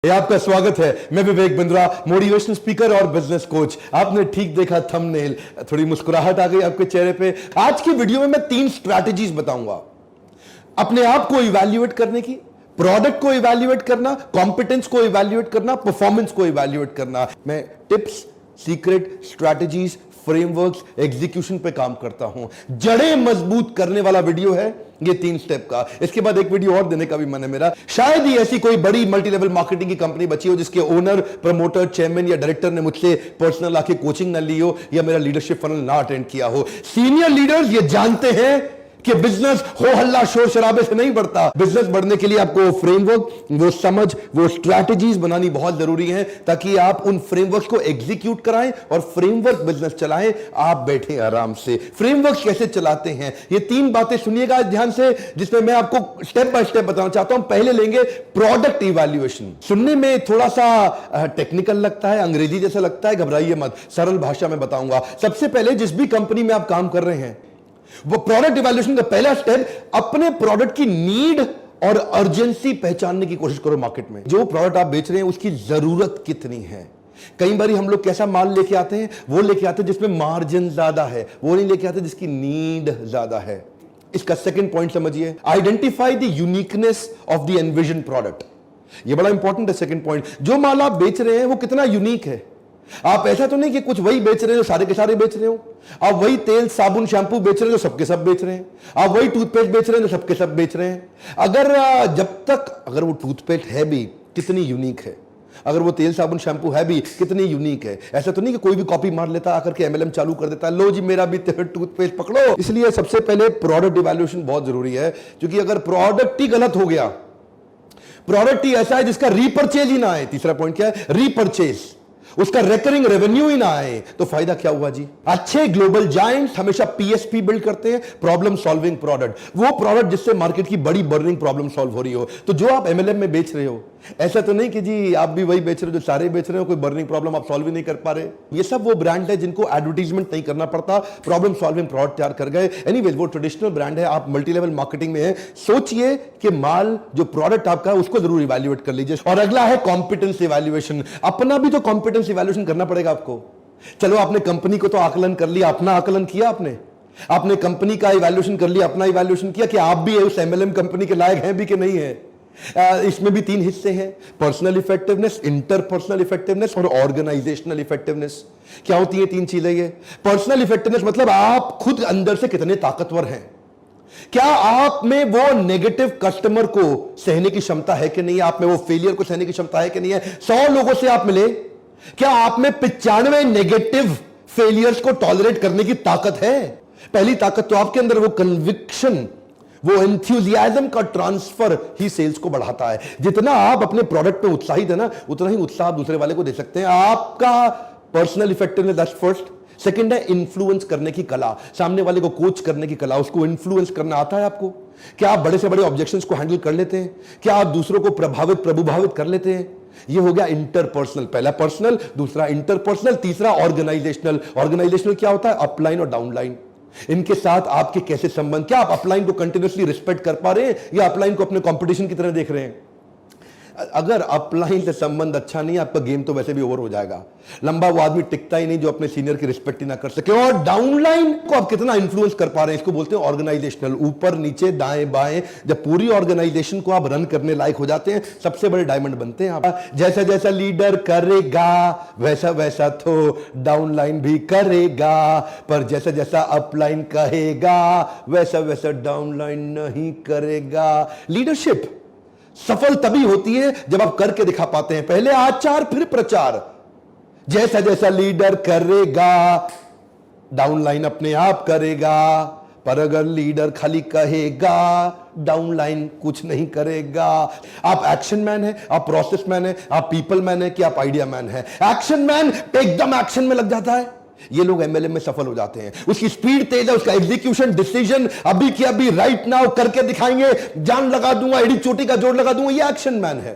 आपका स्वागत है। मैं विवेक बिंद्रा, मोटिवेशनल स्पीकर और बिजनेस कोच। आपने ठीक देखा थंबनेल, थोड़ी मुस्कुराहट आ गई आपके चेहरे पे। आज की वीडियो में मैं 3 स्ट्रैटेजीज बताऊंगा अपने आप को इवैल्यूएट करने की, प्रोडक्ट को इवैल्यूएट करना, कॉम्पिटेंस को इवैल्यूएट करना, परफॉर्मेंस को इवैल्यूएट करना। मैं tips, secret, strategies, frameworks, execution पे काम करता हूं। जड़ें मजबूत करने वाला वीडियो है ये 3 स्टेप का। इसके बाद एक वीडियो और देने का भी मन है मेरा। शायद ही ऐसी कोई बड़ी मल्टी लेवल मार्केटिंग की कंपनी बची हो जिसके ओनर, प्रमोटर, चेयरमैन या डायरेक्टर ने मुझसे पर्सनल आके कोचिंग ना ली हो या मेरा लीडरशिप फनल ना अटेंड किया हो। सीनियर लीडर्स ये जानते हैं कि बिजनेस हो हल्ला शोर शराबे से नहीं बढ़ता। बिजनेस बढ़ने के लिए आपको फ्रेमवर्क, वो समझ, वो स्ट्रैटेजीज बनानी बहुत जरूरी है ताकि आप उन फ्रेमवर्क्स को एग्जीक्यूट कराएं और फ्रेमवर्क बिजनेस चलाएं। आप बैठे आराम से। फ्रेमवर्क कैसे चलाते हैं ये 3 बातें सुनिएगा ध्यान से, जिसमें मैं आपको स्टेप बाय स्टेप बताना चाहता हूं। पहले लेंगे प्रोडक्ट इवैल्यूएशन। सुनने में थोड़ा सा टेक्निकल लगता है, अंग्रेजी जैसा लगता है, घबराइए मत, सरल भाषा में बताऊंगा। सबसे पहले जिस भी कंपनी में आप काम कर रहे हैं, वो प्रोडक्ट इवैल्यूएशन का पहला स्टेप अपने प्रोडक्ट की नीड और अर्जेंसी पहचानने की कोशिश करो। मार्केट में जो प्रोडक्ट आप बेच रहे हैं उसकी जरूरत कितनी है। कई बार हम लोग कैसा माल लेके आते हैं, वो लेके आते हैं जिसमें मार्जिन ज्यादा है, वो नहीं लेके आते जिसकी नीड ज्यादा है। इसका सेकंड पॉइंट समझिए, identify the uniqueness of the envision product. ये बड़ा इंपॉर्टेंट है सेकंड पॉइंट। जो माल आप बेच रहे हैं वो कितना यूनिक है। आप ऐसा तो नहीं कि कुछ वही बेच रहे हो सारे के सारे बेच रहे हो। आप वही तेल, साबुन, शैंपू बेच रहे हो सबके सब बेच रहे हैं। आप वही टूथपेस्ट बेच रहे हो सबके सब बेच रहे हैं। अगर वो टूथपेस्ट है भी कितनी यूनिक है, अगर वो तेल, साबुन, शैंपू है भी कितनी यूनिक है। ऐसा तो नहीं कि कोई भी कॉपी मार लेता आकर के एमएलएम चालू कर देता है, लो जी मेरा भी टूथपेस्ट पकड़ो। इसलिए सबसे पहले प्रोडक्ट इवैल्यूएशन बहुत जरूरी है, क्योंकि अगर प्रोडक्ट ही गलत हो गया, प्रोडक्ट ही ऐसा है जिसका रीपर्चेज ही ना आए, तीसरा पॉइंट क्या है, रीपर्चेज, उसका रेकरिंग रेवेन्यू ही ना आए, तो फायदा क्या हुआ जी। अच्छे ग्लोबल जायंट्स हमेशा पीएसपी बिल्ड करते हैं, प्रॉब्लम सॉल्विंग प्रोडक्ट। वो प्रोडक्ट जिससे मार्केट की बड़ी बर्निंग प्रॉब्लम सॉल्व हो रही हो। तो जो आप एमएलएम में बेच रहे हो, ऐसा तो नहीं कि जी आप भी वही बेच रहे हो जो सारे बेच रहे हो, कोई बर्निंग प्रॉब्लम आप सॉल्व ही नहीं कर पा रहे। ये सब वो ब्रांड है जिनको एडवर्टाइजमेंट नहीं करना पड़ता, प्रॉब्लम सॉल्विंग प्रोडक्ट तैयार कर गए। एनीवेज वो ट्रेडिशनल ब्रांड है। आप मल्टी लेवल मार्केटिंग में है, सोचिए कि माल जो प्रोडक्ट आपका है उसको जरूर इवैल्यूएट कर लीजिए। और अगला है कॉम्पिटेंस इवैल्यूएशन। अपना भी तो कॉम्पिटेंस इवैल्यूएशन करना पड़ेगा आपको। चलो आपने कंपनी को तो आकलन कर लिया, अपना आकलन किया आपने कंपनी का इवैल्यूएशन कर लिया, अपना इवैल्यूएशन किया कि आप भी उस एमएलएम कंपनी के लायक हैं भी कि नहीं है। इसमें भी 3 हिस्से हैं, पर्सनल इफेक्टिवनेस, इंटरपर्सनल इफेक्टिवनेस और ऑर्गेनाइजेशनल इफेक्टिवनेस। क्या होती है 3 चीजें ये। पर्सनल इफेक्टिवनेस मतलब आप खुद अंदर से कितने ताकतवर हैं। क्या आप में वो नेगेटिव कस्टमर को सहने की क्षमता है कि नहीं, आप में वो फेलियर को सहने की क्षमता है कि नहीं है। 100 लोगों से आप मिले, क्या आप में 95 नेगेटिव फेलियर्स को टॉलरेट करने की ताकत है। पहली ताकत तो आपके अंदर वो कन्विक्शन, वो एंथुसियाज्म का ट्रांसफर ही सेल्स को बढ़ाता है। जितना आप अपने प्रोडक्ट पे उत्साहित है ना, उतना ही उत्साह दूसरे वाले को दे सकते हैं। आपका personal effectiveness, that's first. Second है इन्फ्लुएंस करने की कला, सामने वाले को कोच करने की कला, उसको इन्फ्लुएंस करना आता है आपको। क्या आप बड़े से बड़े ऑब्जेक्शंस को हैंडल कर लेते हैं। क्या आप दूसरों को प्रभुभावित कर लेते हैं। ये हो गया इंटरपर्सनल। पहला पर्सनल, दूसरा इंटरपर्सनल, तीसरा ऑर्गेनाइजेशनल। ऑर्गेनाइजेशनल क्या होता है, अपलाइन और डाउनलाइन। इनके साथ आपके कैसे संबंध, क्या आप अपलाइन को कंटिन्यूअसली रिस्पेक्ट कर पा रहे हैं या अपलाइन को अपने कंपटीशन की तरह देख रहे हैं। अगर अपलाइन से संबंध अच्छा नहीं, आपका गेम तो वैसे भी ओवर हो जाएगा। लंबा वो आदमी टिकता ही नहीं जो अपने सीनियर की रिस्पेक्ट ही ना कर सके। और डाउनलाइन को आप कितना इन्फ्लुएंस कर पा रहे हैं, इसको बोलते हैं ऑर्गेनाइजेशनल। ऊपर नीचे दाएं बाएं, जब पूरी ऑर्गेनाइजेशन को आप रन करने लायक हो जाते हैं, सबसे बड़े डायमंड बनते हैं आप। जैसा जैसा लीडर करेगा वैसा वैसा तो डाउनलाइन भी करेगा, पर जैसा जैसा अपलाइन कहेगा वैसा वैसा डाउनलाइन नहीं करेगा। लीडरशिप सफल तभी होती है जब आप करके दिखा पाते हैं। पहले आचार फिर प्रचार। जैसा जैसा लीडर करेगा डाउनलाइन अपने आप करेगा, पर अगर लीडर खाली कहेगा डाउनलाइन कुछ नहीं करेगा। आप एक्शन मैन है, आप प्रोसेस मैन है, आप पीपल मैन है कि आप आइडिया मैन है। एक्शन मैन एकदम एक्शन में लग जाता है, ये लोग एमएलएम में सफल हो जाते हैं। उसकी स्पीड तेज है, उसका एग्जीक्यूशन, डिसीजन अभी की अभी, राइट नाउ करके दिखाएंगे, जान लगा दूंगा, एडी चोटी का जोड़ लगा दूंगा, ये एक्शन मैन है।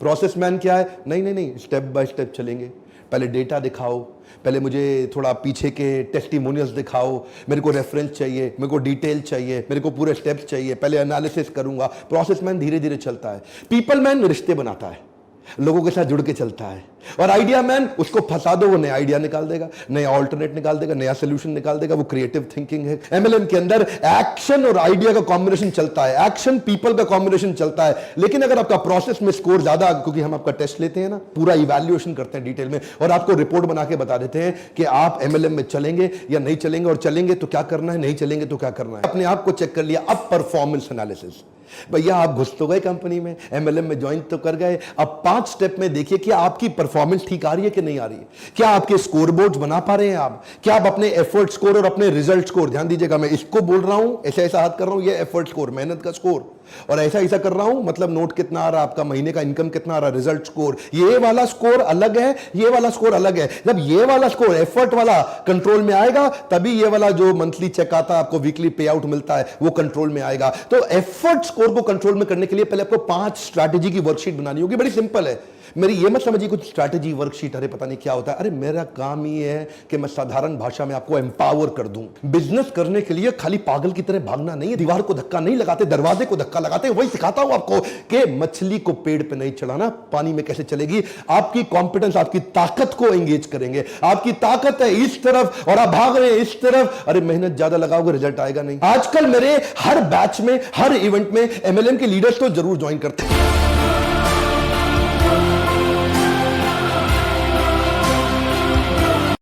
प्रोसेस मैन क्या है, नहीं नहीं नहीं, स्टेप बाय स्टेप चलेंगे। पहले डेटा दिखाओ, पहले मुझे थोड़ा पीछे के टेस्टिमोनियल्स दिखाओ, मेरे को रेफरेंस चाहिए, मेरे को डिटेल चाहिए, मेरे को पूरे स्टेप्स चाहिए, पहले एनालिसिस करूंगा। प्रोसेस मैन धीरे धीरे चलता है। पीपल मैन रिश्ते बनाता है। लोगों के साथ जुड़ के चलता है। और आइडिया मैन, उसको फंसा दो, वो नया आइडिया निकाल देगा, नया ऑल्टरनेट निकाल देगा, नया सोल्यूशन निकाल देगा। वो क्रिएटिव थिंकिंग है। एमएलएम के अंदर एक्शन और आइडिया का कॉम्बिनेशन चलता है, एक्शन पीपल का कॉम्बिनेशन चलता है। लेकिन अगर आपका प्रोसेस में स्कोर ज्यादा, क्योंकि हम आपका टेस्ट लेते हैं ना, पूरा इवैल्यूएशन करते हैं डिटेल में, और आपको रिपोर्ट बना के बता देते हैं कि आप एमएलएम में चलेंगे या नहीं चलेंगे, और चलेंगे तो क्या करना है, नहीं चलेंगे तो क्या करना है। अपने आप को चेक कर लिया। अब परफॉर्मेंस एनालिसिस। भैया आप घुस तो गए कंपनी में, एमएलएम में ज्वाइन तो कर गए, अब 5 स्टेप में देखिए कि आपकी परफॉर्मेंस ठीक आ रही है कि नहीं आ रही है। क्या आपके स्कोर बोर्ड बना पा रहे हैं आप? क्या आप अपने एफर्ट स्कोर और अपने रिजल्ट स्कोर, ध्यान दीजिएगा, मैं इसको बोल रहा हूं, ऐसा ऐसा हाथ कर रहा हूं, ये एफर्ट स्कोर, मेहनत का स्कोर, और ऐसा ऐसा कर रहा हूं, मतलब नोट कितना आ रहा, आपका महीने का इनकम कितना आ रहा, रिजल्ट स्कोर। ये वाला स्कोर अलग है, ये वाला स्कोर अलग है। जब ये वाला स्कोर एफर्ट वाला कंट्रोल में आएगा, तभी ये वाला जो मंथली चेक आता है, आपको वीकली पे आउट मिलता है, वो कंट्रोल में आएगा। तो एफर्ट स्कोर को कंट्रोल में करने के लिए पहले आपको 5 स्ट्रैटेजी की वर्कशीट बनानी होगी। बड़ी सिंपल है। मेरी ये मत समझिए कुछ स्ट्रैटेजी वर्कशीट, अरे पता नहीं क्या होता है। अरे मेरा काम ये है कि मैं साधारण भाषा में आपको एम्पावर कर दूं। बिजनेस करने के लिए खाली पागल की तरह भागना नहीं है, दीवार को धक्का नहीं लगाते, दरवाजे को धक्का लगाते। वही सिखाता हूं आपको कि मछली को पेड़ पे नहीं चढ़ाना, पानी में कैसे चलेगी। आपकी कॉम्पिटेंस, आपकी ताकत को एंगेज करेंगे। आपकी ताकत है इस तरफ और आप भाग रहे हैं इस तरफ, अरे मेहनत ज्यादा लगाओगे, रिजल्ट आएगा नहीं। आजकल मेरे हर बैच में, हर इवेंट में एमएलएम के लीडर्स तो जरूर ज्वाइन करते हैं।